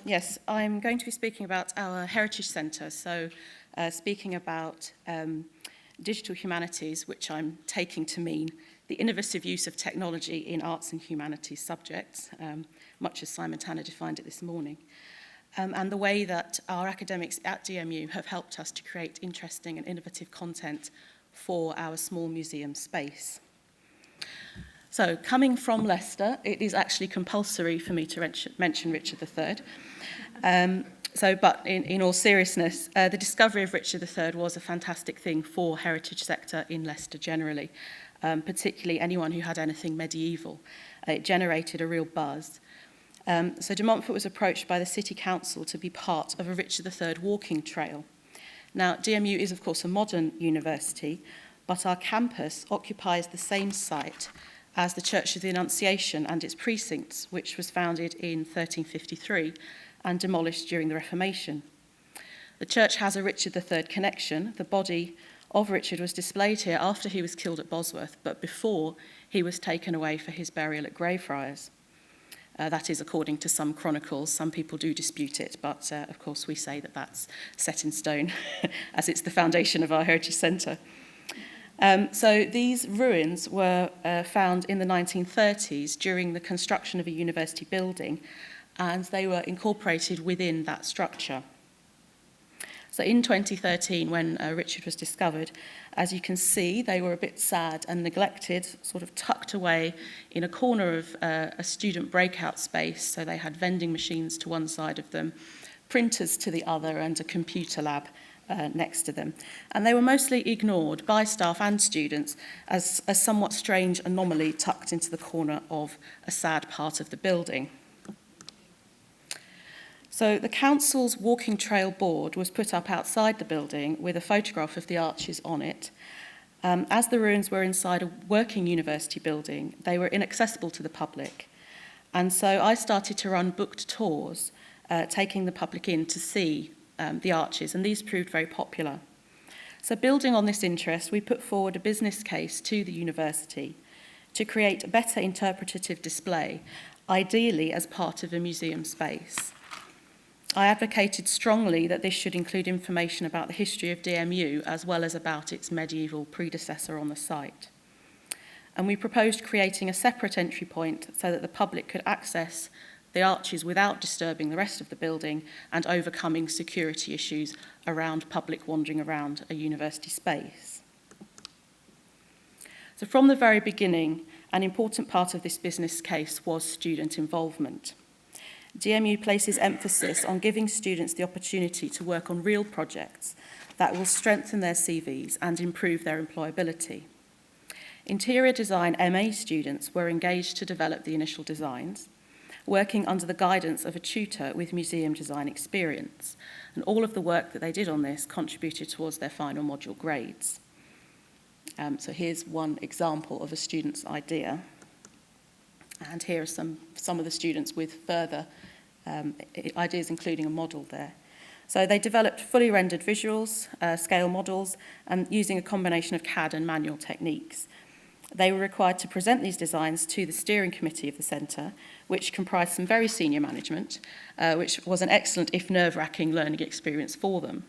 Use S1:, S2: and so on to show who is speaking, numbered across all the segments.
S1: Yes, I'm going to be speaking about our Heritage Centre, so speaking about digital humanities, which I'm taking to mean the innovative use of technology in arts and humanities subjects, much as Simon Tanner defined it this morning, and the way that our academics at DMU have helped us to create interesting and innovative content for our small museum space. So, coming from Leicester, it is actually compulsory for me to mention Richard III. But in all seriousness, the discovery of Richard III was a fantastic thing for heritage sector in Leicester generally, particularly anyone who had anything medieval. It generated a real buzz. So de Montfort was approached by the City Council to be part of a Richard III walking trail. Now, DMU is, of course, a modern university, but our campus occupies the same site as the Church of the Annunciation and its precincts, which was founded in 1353 and demolished during the Reformation. The church has a Richard III connection. The body of Richard was displayed here after he was killed at Bosworth, but before he was taken away for his burial at Greyfriars. That is according to some chronicles. Some people do dispute it, but of course we say that that's set in stone as it's the foundation of our Heritage Centre. So these ruins were found in the 1930s during the construction of a university building, and they were incorporated within that structure. So in 2013, when Richard was discovered, as you can see, they were a bit sad and neglected, sort of tucked away in a corner of a student breakout space. So they had vending machines to one side of them, printers to the other, and a computer lab next to them. And they were mostly ignored by staff and students as a somewhat strange anomaly tucked into the corner of a sad part of the building. So the council's walking trail board was put up outside the building with a photograph of the arches on it. As the ruins were inside a working university building, they were inaccessible to the public. And so I started to run booked tours, taking the public in to see the arches, and these proved very popular. So building on this interest, we put forward a business case to the university to create a better interpretative display, ideally as part of a museum space. I advocated strongly that this should include information about the history of DMU as well as about its medieval predecessor on the site. And we proposed creating a separate entry point so that the public could access the arches without disturbing the rest of the building and overcoming security issues around public wandering around a university space. So from the very beginning, an important part of this business case was student involvement. DMU places emphasis on giving students the opportunity to work on real projects that will strengthen their CVs and improve their employability. Interior design MA students were engaged to develop the initial designs, working under the guidance of a tutor with museum design experience. And all of the work that they did on this contributed towards their final module grades. So here's one example of a student's idea. And here are some of the students with further ideas, including a model there. So they developed fully rendered visuals, scale models, and using a combination of CAD and manual techniques. They were required to present these designs to the steering committee of the centre, which comprised some very senior management, which was an excellent, if nerve-wracking, learning experience for them.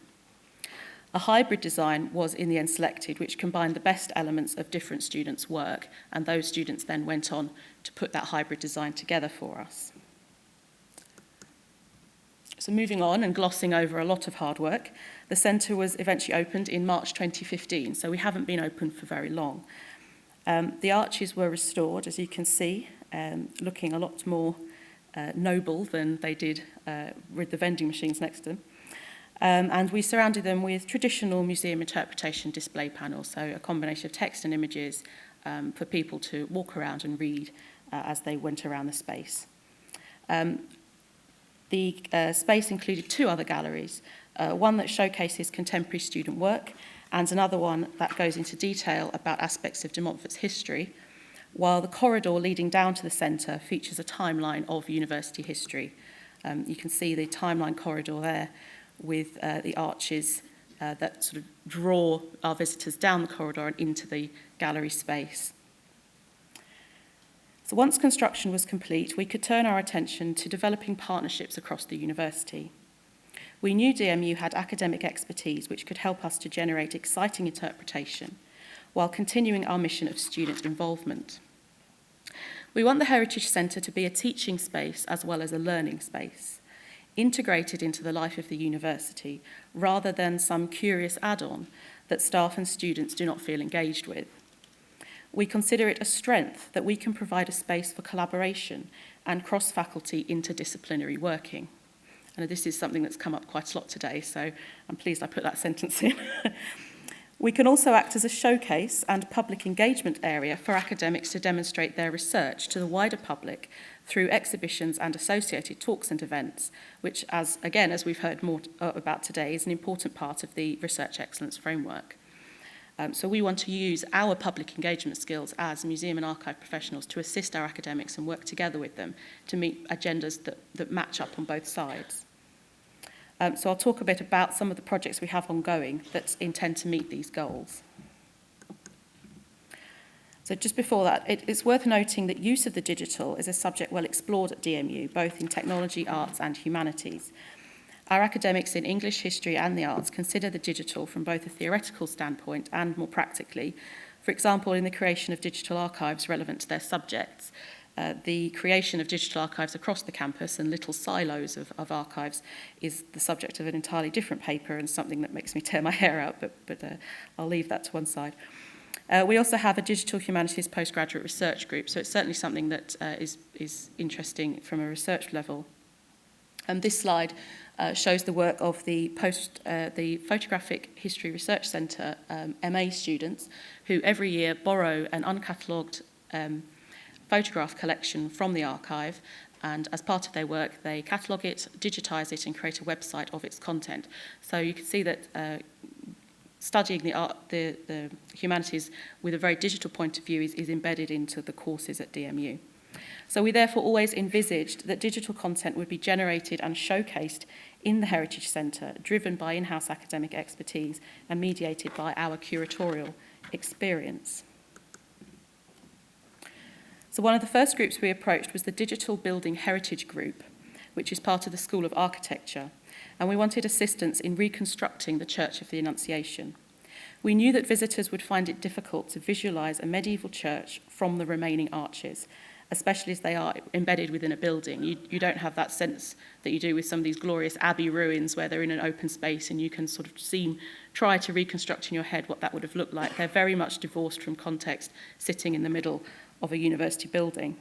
S1: A hybrid design was in the end selected, which combined the best elements of different students' work, and those students then went on to put that hybrid design together for us. So moving on and glossing over a lot of hard work, the centre was eventually opened in March 2015, so we haven't been open for very long. The arches were restored, as you can see, looking a lot more noble than they did with the vending machines next to them. And we surrounded them with traditional museum interpretation display panels, so a combination of text and images for people to walk around and read as they went around the space. The space included two other galleries, one that showcases contemporary student work and another one that goes into detail about aspects of de Montfort's history, while the corridor leading down to the centre features a timeline of university history. You can see the timeline corridor there with the arches that sort of draw our visitors down the corridor and into the gallery space. So once construction was complete, we could turn our attention to developing partnerships across the university. We knew DMU had academic expertise which could help us to generate exciting interpretation while continuing our mission of student involvement. We want the Heritage Centre to be a teaching space as well as a learning space, integrated into the life of the university rather than some curious add-on that staff and students do not feel engaged with. We consider it a strength that we can provide a space for collaboration and cross-faculty interdisciplinary working. And this is something that's come up quite a lot today, so I'm pleased I put that sentence in. We can also act as a showcase and public engagement area for academics to demonstrate their research to the wider public through exhibitions and associated talks and events, which, as we've heard more about today, is an important part of the Research Excellence Framework. So we want to use our public engagement skills as museum and archive professionals to assist our academics and work together with them to meet agendas that match up on both sides. So I'll talk a bit about some of the projects we have ongoing that intend to meet these goals. So just before that, it's worth noting that use of the digital is a subject well explored at DMU, both in technology, arts and humanities. Our academics in English, history and the arts consider the digital from both a theoretical standpoint and more practically, for example, in the creation of digital archives relevant to their subjects. The creation of digital archives across the campus and little silos of archives is the subject of an entirely different paper and something that makes me tear my hair out, but I'll leave that to one side. We also have a digital humanities postgraduate research group, so it's certainly something that is interesting from a research level. This slide shows the work of the Photographic History Research Centre MA students who every year borrow an uncatalogued photograph collection from the archive, and as part of their work they catalogue it, digitise it and create a website of its content. So you can see that studying the humanities with a very digital point of view is embedded into the courses at DMU. So we therefore always envisaged that digital content would be generated and showcased in the Heritage Centre, driven by in-house academic expertise and mediated by our curatorial experience. So one of the first groups we approached was the Digital Building Heritage Group, which is part of the School of Architecture, and we wanted assistance in reconstructing the Church of the Annunciation. We knew that visitors would find it difficult to visualise a medieval church from the remaining arches, especially as they are embedded within a building. You don't have that sense that you do with some of these glorious abbey ruins where they're in an open space and you can sort of try to reconstruct in your head what that would have looked like. They're very much divorced from context, sitting in the middle of a university building.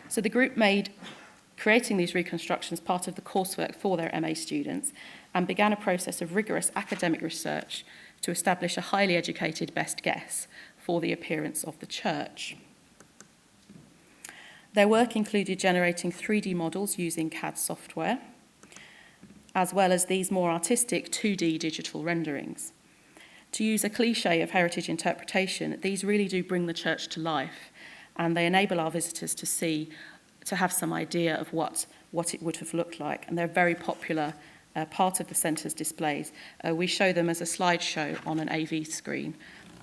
S1: So the group made creating these reconstructions part of the coursework for their MA students and began a process of rigorous academic research to establish a highly educated best guess for the appearance of the church. Their work included generating 3D models using CAD software, as well as these more artistic 2D digital renderings. To use a cliche of heritage interpretation, these really do bring the church to life, and they enable our visitors to have some idea of what it would have looked like, and they're a very popular part of the centre's displays. We show them as a slideshow on an AV screen,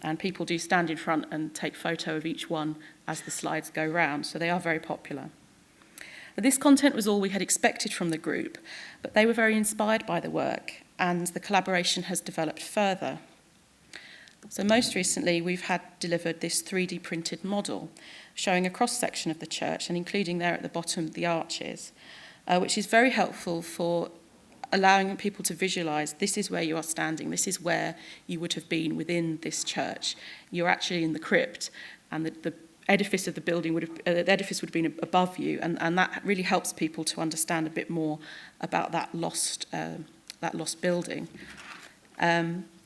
S1: and people do stand in front and take photo of each one as the slides go round, so they are very popular. This content was all we had expected from the group, but they were very inspired by the work, and the collaboration has developed further. So most recently, we've had delivered this 3D printed model showing a cross-section of the church and including there at the bottom the arches, which is very helpful for allowing people to visualise this is where you are standing, this is where you would have been within this church. You're actually in the crypt, and the edifice of the building would have been above you, and that really helps people to understand a bit more about that lost building.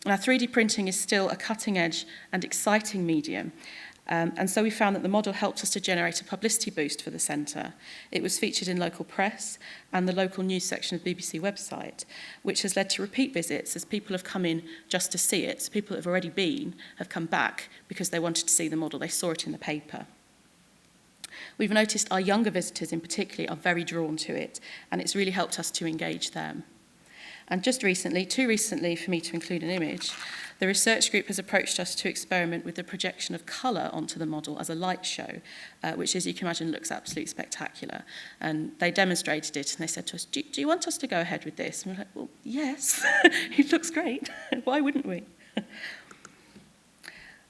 S1: Now, 3D printing is still a cutting-edge and exciting medium, and so we found that the model helped us to generate a publicity boost for the centre. It was featured in local press and the local news section of the BBC website, which has led to repeat visits as people have come in just to see it. So people that have already been have come back because they wanted to see the model. They saw it in the paper. We've noticed our younger visitors in particular are very drawn to it, and it's really helped us to engage them. And just recently, too recently for me to include an image, the research group has approached us to experiment with the projection of colour onto the model as a light show, which, as you can imagine, looks absolutely spectacular. And they demonstrated it, and they said to us, do you want us to go ahead with this? And we're like, well, yes, it looks great. Why wouldn't we?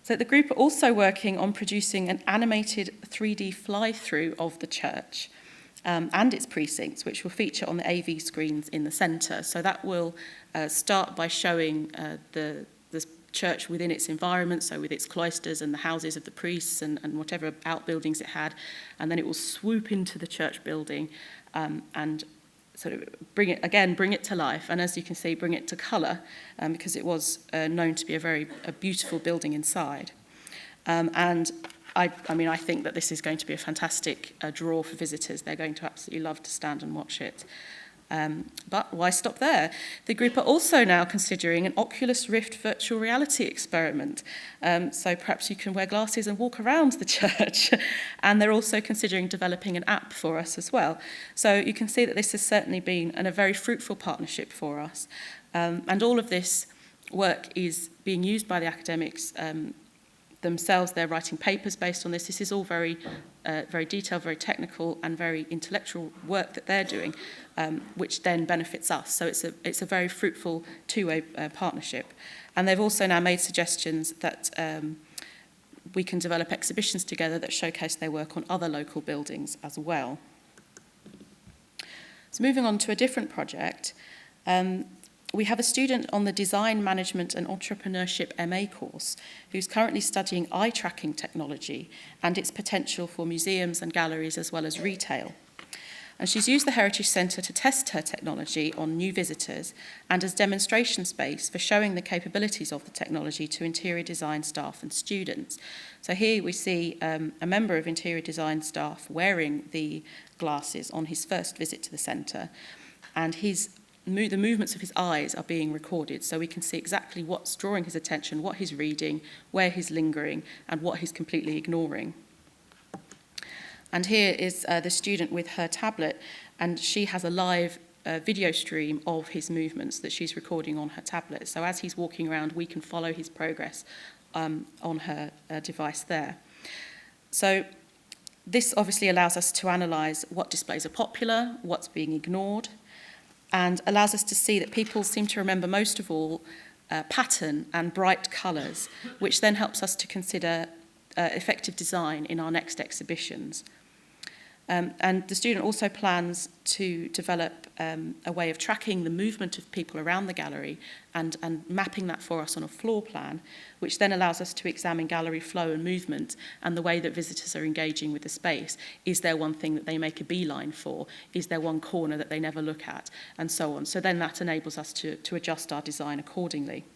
S1: So the group are also working on producing an animated 3D fly-through of the church and its precincts, which will feature on the AV screens in the centre. So that will start by showing the church within its environment, so with its cloisters and the houses of the priests and whatever outbuildings it had, and then it will swoop into the church building and sort of bring it to life, and as you can see, bring it to colour, because it was known to be a beautiful building inside. And I think that this is going to be a fantastic draw for visitors. They're going to absolutely love to stand and watch it. But why stop there? The group are also now considering an Oculus Rift virtual reality experiment. So perhaps you can wear glasses and walk around the church. And they're also considering developing an app for us as well. So you can see that this has certainly been a very fruitful partnership for us. And all of this work is being used by the academics themselves. They're writing papers based on this. This is all very detailed, very technical, and very intellectual work that they're doing, which then benefits us. So it's a very fruitful two-way partnership. And they've also now made suggestions that we can develop exhibitions together that showcase their work on other local buildings as well. So moving on to a different project, we have a student on the Design, Management and Entrepreneurship MA course who's currently studying eye tracking technology and its potential for museums and galleries as well as retail. And she's used the Heritage Centre to test her technology on new visitors and as demonstration space for showing the capabilities of the technology to interior design staff and students. So here we see a member of interior design staff wearing the glasses on his first visit to the centre, and the movements of his eyes are being recorded, so we can see exactly what's drawing his attention, what he's reading, where he's lingering, and what he's completely ignoring. And here is the student with her tablet, and she has a live video stream of his movements that she's recording on her tablet. So as he's walking around, we can follow his progress on her device there. So this obviously allows us to analyse what displays are popular, what's being ignored, and allows us to see that people seem to remember most of all pattern and bright colours, which then helps us to consider effective design in our next exhibitions. And the student also plans to develop a way of tracking the movement of people around the gallery and mapping that for us on a floor plan, which then allows us to examine gallery flow and movement and the way that visitors are engaging with the space. Is there one thing that they make a beeline for? Is there one corner that they never look at? And so on. So then that enables us to adjust our design accordingly.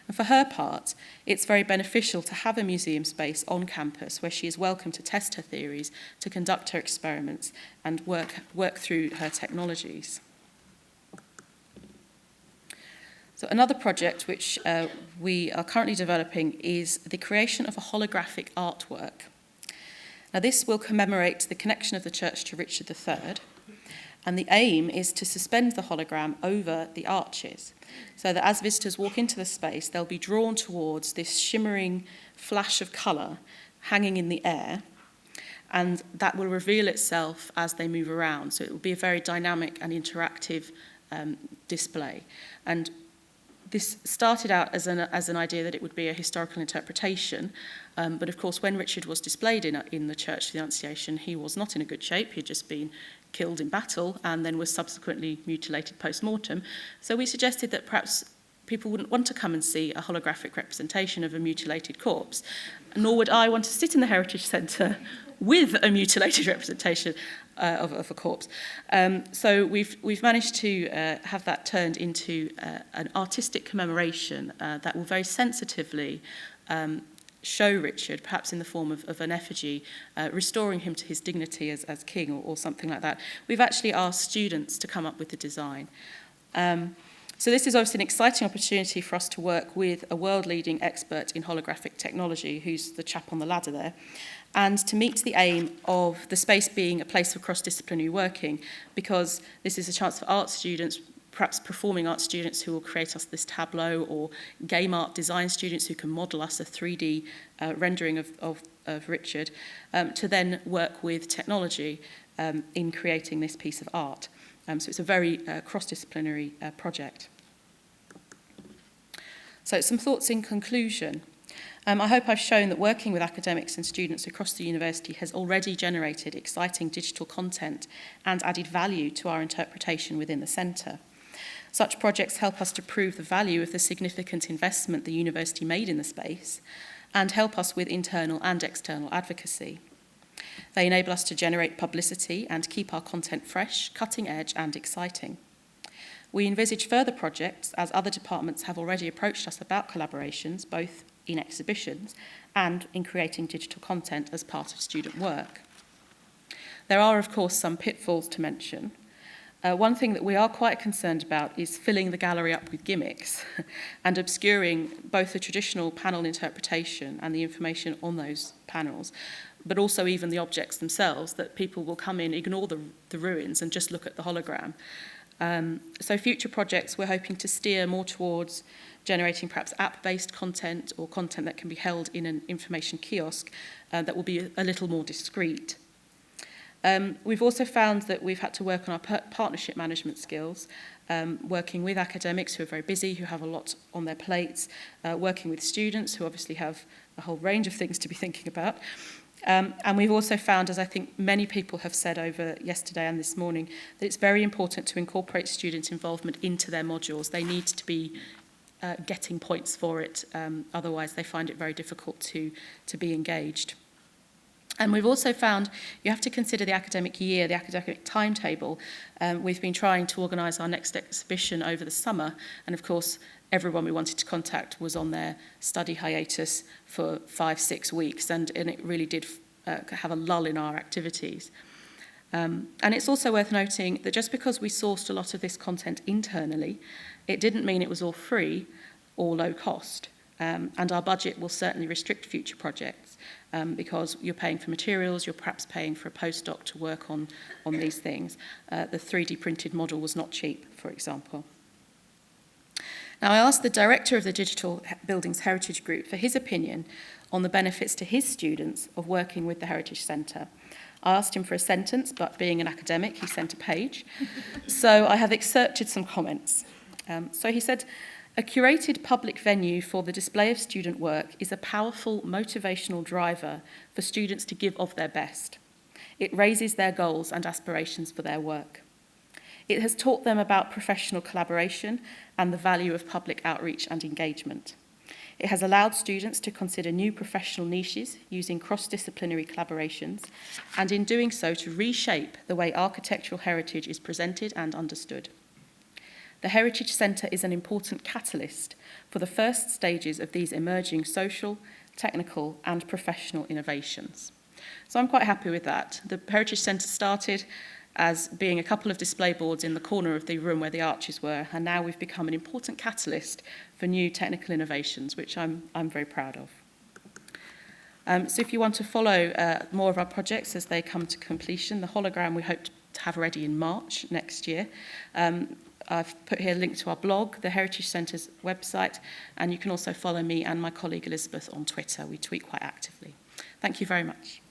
S1: And for her part, it's very beneficial to have a museum space on campus where she is welcome to test her theories, to conduct her experiments, and work through her technologies. So another project which we are currently developing is the creation of a holographic artwork. Now this will commemorate the connection of the church to Richard III, and the aim is to suspend the hologram over the arches, so that as visitors walk into the space, they'll be drawn towards this shimmering flash of colour hanging in the air, and that will reveal itself as they move around. So it will be a very dynamic and interactive display. And this started out as an idea that it would be a historical interpretation, but of course when Richard was displayed in the Church of the Annunciation, he was not in a good shape. He had just been killed in battle and then was subsequently mutilated post-mortem. So we suggested that perhaps people wouldn't want to come and see a holographic representation of a mutilated corpse, nor would I want to sit in the Heritage Centre with a mutilated representation of a corpse. So we've managed to have that turned into an artistic commemoration that will very sensitively show Richard, perhaps in the form of an effigy, restoring him to his dignity as king or something like that. We've actually asked students to come up with the design. So this is obviously an exciting opportunity for us to work with a world-leading expert in holographic technology, who's the chap on the ladder there, and to meet the aim of the space being a place for cross-disciplinary working, because this is a chance for art students, perhaps performing arts students who will create us this tableau, or game art design students who can model us a 3D rendering of Richard, to then work with technology in creating this piece of art. So it's a very cross-disciplinary project. So some thoughts in conclusion. I hope I've shown that working with academics and students across the university has already generated exciting digital content and added value to our interpretation within the centre. Such projects help us to prove the value of the significant investment the university made in the space and help us with internal and external advocacy. They enable us to generate publicity and keep our content fresh, cutting edge and exciting. We envisage further projects as other departments have already approached us about collaborations, both in exhibitions and in creating digital content as part of student work. There are, of course, some pitfalls to mention. One thing that we are quite concerned about is filling the gallery up with gimmicks and obscuring both the traditional panel interpretation and the information on those panels, but also even the objects themselves, that people will come in, ignore the ruins and just look at the hologram. So future projects, we're hoping to steer more towards generating perhaps app-based content or content that can be held in an information kiosk that will be a little more discreet. We've also found that we've had to work on our partnership management skills, working with academics who are very busy, who have a lot on their plates, working with students who obviously have a whole range of things to be thinking about. And we've also found, as I think many people have said over yesterday and this morning, that it's very important to incorporate student involvement into their modules. They need to be getting points for it, otherwise they find it very difficult to be engaged. And we've also found you have to consider the academic year, the academic timetable. We've been trying to organise our next exhibition over the summer, and of course everyone we wanted to contact was on their study hiatus for 5-6 weeks, and it really did have a lull in our activities. And it's also worth noting that just because we sourced a lot of this content internally, it didn't mean it was all free or low cost. And our budget will certainly restrict future projects because you're paying for materials, you're perhaps paying for a postdoc to work on these things. The 3D printed model was not cheap, for example. Now, I asked the director of the Digital Buildings Heritage Group for his opinion on the benefits to his students of working with the Heritage Centre. I asked him for a sentence, but being an academic, he sent a page. So I have excerpted some comments. So he said, "A curated public venue for the display of student work is a powerful motivational driver for students to give of their best. It raises their goals and aspirations for their work. It has taught them about professional collaboration and the value of public outreach and engagement. It has allowed students to consider new professional niches using cross-disciplinary collaborations, and in doing so to reshape the way architectural heritage is presented and understood. The Heritage Centre is an important catalyst for the first stages of these emerging social, technical and professional innovations." So I'm quite happy with that. The Heritage Centre started as being a couple of display boards in the corner of the room where the arches were, and now we've become an important catalyst for new technical innovations, which I'm very proud of. So if you want to follow more of our projects as they come to completion, the hologram we hope to have ready in March next year. I've put here a link to our blog, the Heritage Centre's website, and you can also follow me and my colleague Elizabeth on Twitter. We tweet quite actively. Thank you very much.